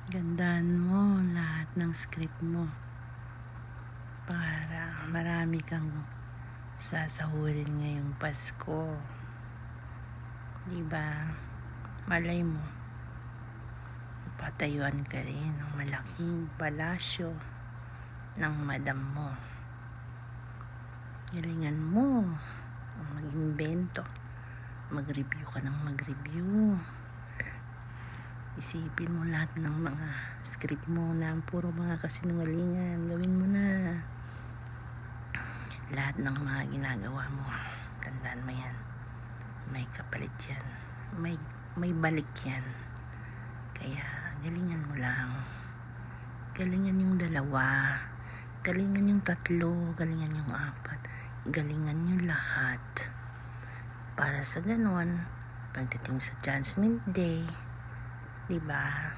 Gandaan mo lahat ng script mo para marami kang sasahurin ngayong Pasko. Diba? Malay mo, patayuan ka rin ng malaking palasyo ng madam mo. Galingan mo ang mag-imbento. Mag-review ka ng mag-review. Isipin mo lahat ng mga script mo na puro mga kasinungalingan. Gawin mo na. Lahat ng mga ginagawa mo, tandaan mo yan. May kapalit yan. May balik yan. Kaya galingan mo lang. Galingan yung 2. Galingan yung 3. Galingan yung 4. Galingan yung lahat. Para sa ganon, pagdating sa Judgment Day, diba?